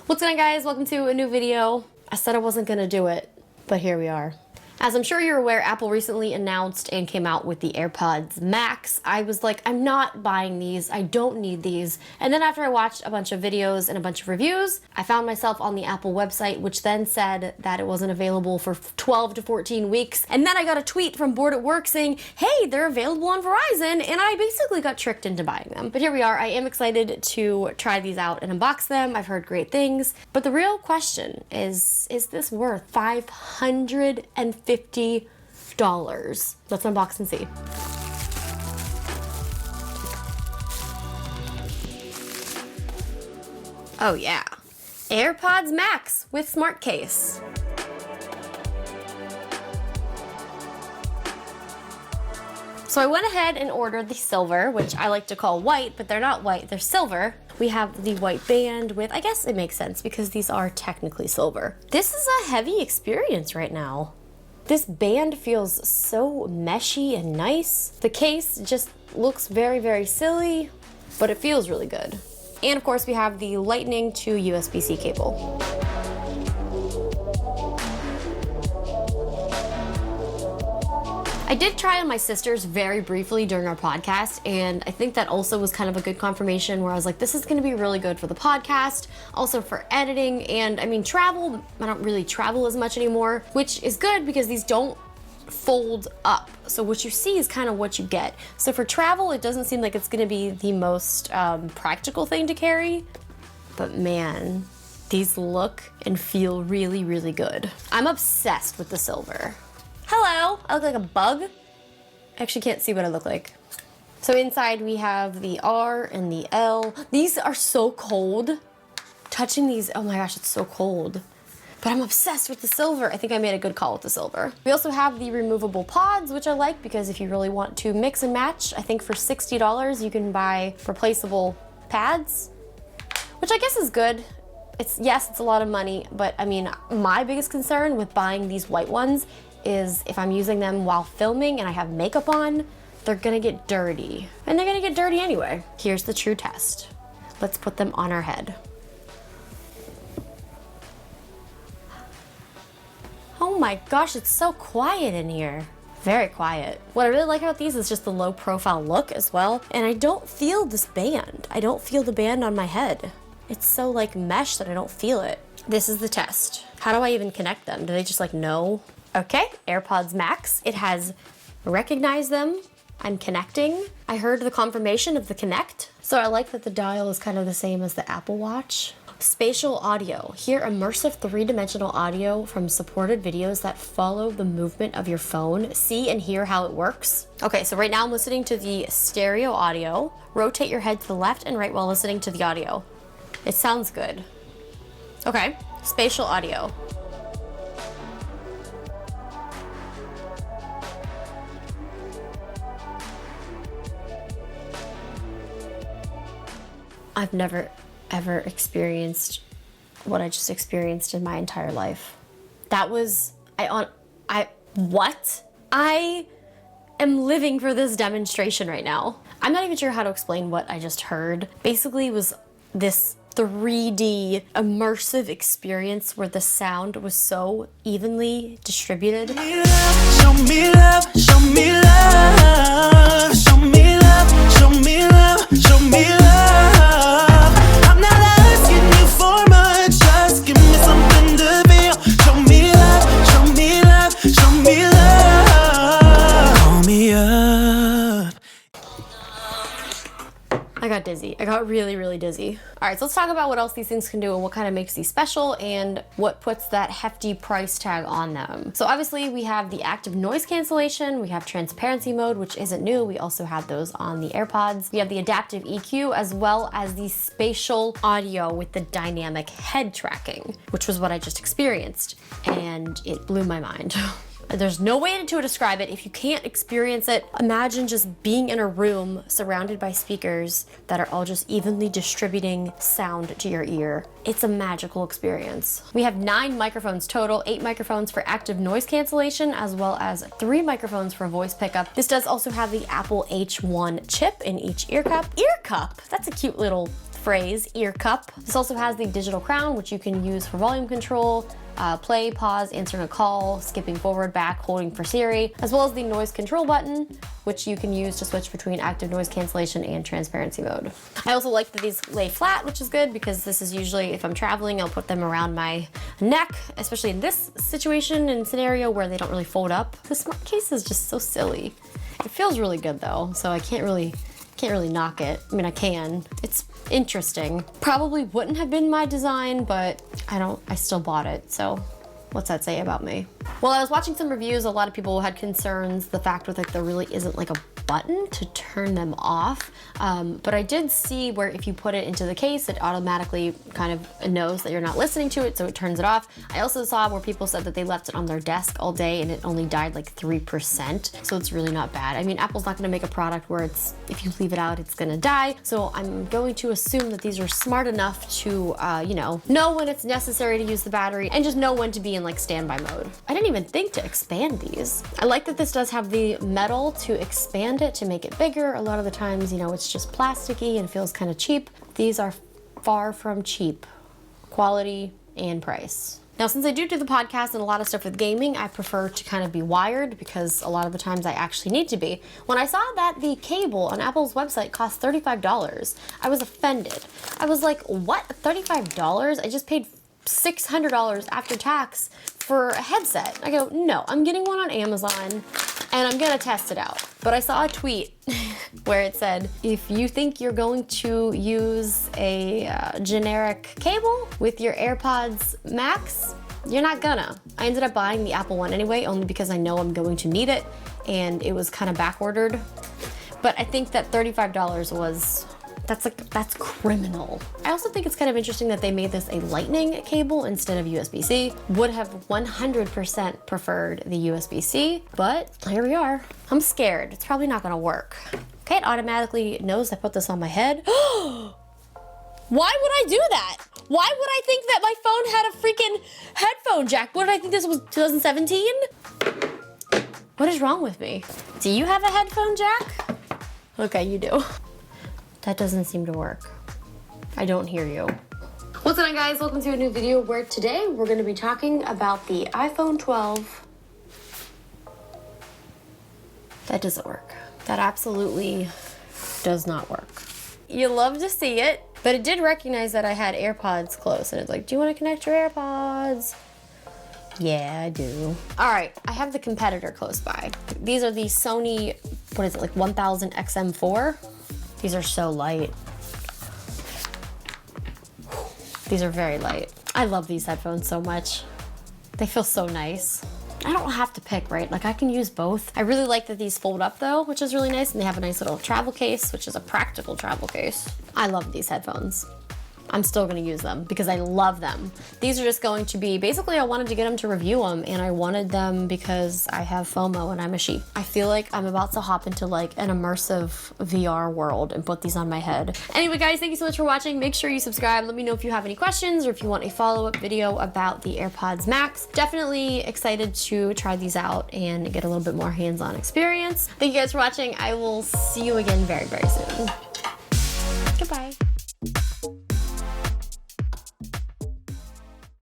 What's going on, guys? Welcome to a new video. I said I wasn't gonna do it, but here we are. As I'm sure you're aware, Apple recently announced and came out with the AirPods Max. I was like, I'm not buying these. I don't need these. And then after I watched a bunch of videos and a bunch of reviews, I found myself on the Apple website, which then said that it wasn't available for 12 to 14 weeks. And then I got a tweet from Bored at Work saying, hey, they're available on Verizon. And I basically got tricked into buying them. But here we are. I am excited to try these out and unbox them. I've heard great things. But the real question is this worth $550? Let's unbox and see. Oh yeah, AirPods Max with smart case. So I went ahead and ordered the silver, which I like to call white, but they're not white, they're silver. We have the white band with, I guess it makes sense because these are technically silver. This is a heavy experience right now. This band feels so meshy and nice. The case just looks very, very silly, but it feels really good. And of course we have the Lightning to USB-C cable. I did try on my sister's very briefly during our podcast, and I think that also was kind of a good confirmation where I was like, this is gonna be really good for the podcast, also for editing, and I mean travel, I don't really travel as much anymore, which is good because these don't fold up. So what you see is kind of what you get. So for travel, it doesn't seem like it's gonna be the most practical thing to carry, but man, these look and feel really, really good. I'm obsessed with the silver. Hello, I look like a bug. I actually can't see what I look like. So inside we have the R and the L. These are so cold. Touching these, oh my gosh, it's so cold. But I'm obsessed with the silver. I think I made a good call with the silver. We also have the removable pods, which I like because if you really want to mix and match, I think for $60 you can buy replaceable pads, which I guess is good. Yes, it's a lot of money, but I mean, my biggest concern with buying these white ones is if I'm using them while filming and I have makeup on, they're gonna get dirty. And they're gonna get dirty anyway. Here's the true test. Let's put them on our head. Oh my gosh, it's so quiet in here. Very quiet. What I really like about these is just the low profile look as well. And I don't feel this band. I don't feel the band on my head. It's so like mesh that I don't feel it. This is the test. How do I even connect them? Do they just like know? Okay, AirPods Max. It has recognized them. I'm connecting. I heard the confirmation of the connect. So I like that the dial is kind of the same as the Apple Watch. Spatial audio. Hear immersive three-dimensional audio from supported videos that follow the movement of your phone. See and hear how it works. Okay, so right now I'm listening to the stereo audio. Rotate your head to the left and right while listening to the audio. It sounds good. Okay, spatial audio. I've never ever experienced what I just experienced in my entire life. That was, what? I am living for this demonstration right now. I'm not even sure how to explain what I just heard. Basically it was this 3D immersive experience where the sound was so evenly distributed. Show me love, show me love, show me love, show me love, show me love. I'm not asking you for much, just give me something to feel. Show me love, show me love, show me love. Call me up. I got dizzy. I got really, really dizzy. All right, so let's talk about what else these things can do and what kind of makes these special and what puts that hefty price tag on them. So obviously we have the active noise cancellation, we have transparency mode, which isn't new. We also have those on the AirPods. We have the adaptive EQ as well as the spatial audio with the dynamic head tracking, which was what I just experienced. And it blew my mind. There's no way to describe it. If you can't experience it, imagine just being in a room surrounded by speakers that are all just evenly distributing sound to your ear. It's a magical experience. We have 9 microphones total, 8 microphones for active noise cancellation, as well as 3 microphones for voice pickup. This does also have the Apple H1 chip in each ear cup. Ear cup? That's a cute little phrase, ear cup. This also has the digital crown, which you can use for volume control, play, pause, answering a call, skipping forward, back, holding for Siri, as well as the noise control button, which you can use to switch between active noise cancellation and transparency mode. I also like that these lay flat, which is good because this is usually, if I'm traveling, I'll put them around my neck, especially in this situation and scenario where they don't really fold up. The smart case is just so silly. It feels really good though, so I can't really knock it. I mean, I can. It's interesting. Probably wouldn't have been my design, but I still bought it, so what's that say about me? Well, I was watching some reviews, a lot of people had concerns the fact with like there really isn't like a button to turn them off. But I did see where if you put it into the case, it automatically kind of knows that you're not listening to it, so it turns it off. I also saw where people said that they left it on their desk all day and it only died like 3%, so it's really not bad. I mean, Apple's not gonna make a product where it's, if you leave it out, it's gonna die. So I'm going to assume that these are smart enough to, you know when it's necessary to use the battery and just know when to be in like standby mode. I didn't even think to expand these. I like that this does have the metal to expand it to make it bigger. A lot of the times, it's just plasticky and feels kind of cheap. These are far from cheap, quality and price. Now, since I do the podcast and a lot of stuff with gaming, I prefer to kind of be wired because a lot of the times I actually need to be. When I saw that the cable on Apple's website cost $35, I was offended. I was like, what, $35? I just paid $600 after tax for a headset. I go, no, I'm getting one on Amazon and I'm gonna test it out. But I saw a tweet where it said, if you think you're going to use a generic cable with your AirPods Max, you're not gonna. I ended up buying the Apple one anyway, only because I know I'm going to need it, and it was kind of back ordered. But I think that $35 was, that's criminal. I also think it's kind of interesting that they made this a lightning cable instead of USB-C. Would have 100% preferred the USB-C, but here we are. I'm scared. It's probably not gonna work. Okay, it automatically knows I put this on my head. Why would I do that? Why would I think that my phone had a freaking headphone jack? What did I think this was, 2017? What is wrong with me? Do you have a headphone jack? Okay, you do. That doesn't seem to work. I don't hear you. What's up, guys? Welcome to a new video where today we're going to be talking about the iPhone 12. That doesn't work. That absolutely does not work. You love to see it, but it did recognize that I had AirPods close and it's like, do you want to connect your AirPods? Yeah, I do. All right, I have the competitor close by. These are the Sony, what is it, like 1000 XM4? These are so light. These are very light. I love these headphones so much. They feel so nice. I don't have to pick, right? Like I can use both. I really like that these fold up though, which is really nice. And they have a nice little travel case, which is a practical travel case. I love these headphones. I'm still gonna use them because I love them. These are just going to be, basically I wanted to get them to review them and I wanted them because I have FOMO and I'm a sheep. I feel like I'm about to hop into like an immersive VR world and put these on my head. Anyway guys, thank you so much for watching. Make sure you subscribe. Let me know if you have any questions or if you want a follow-up video about the AirPods Max. Definitely excited to try these out and get a little bit more hands-on experience. Thank you guys for watching. I will see you again very, very soon. Goodbye.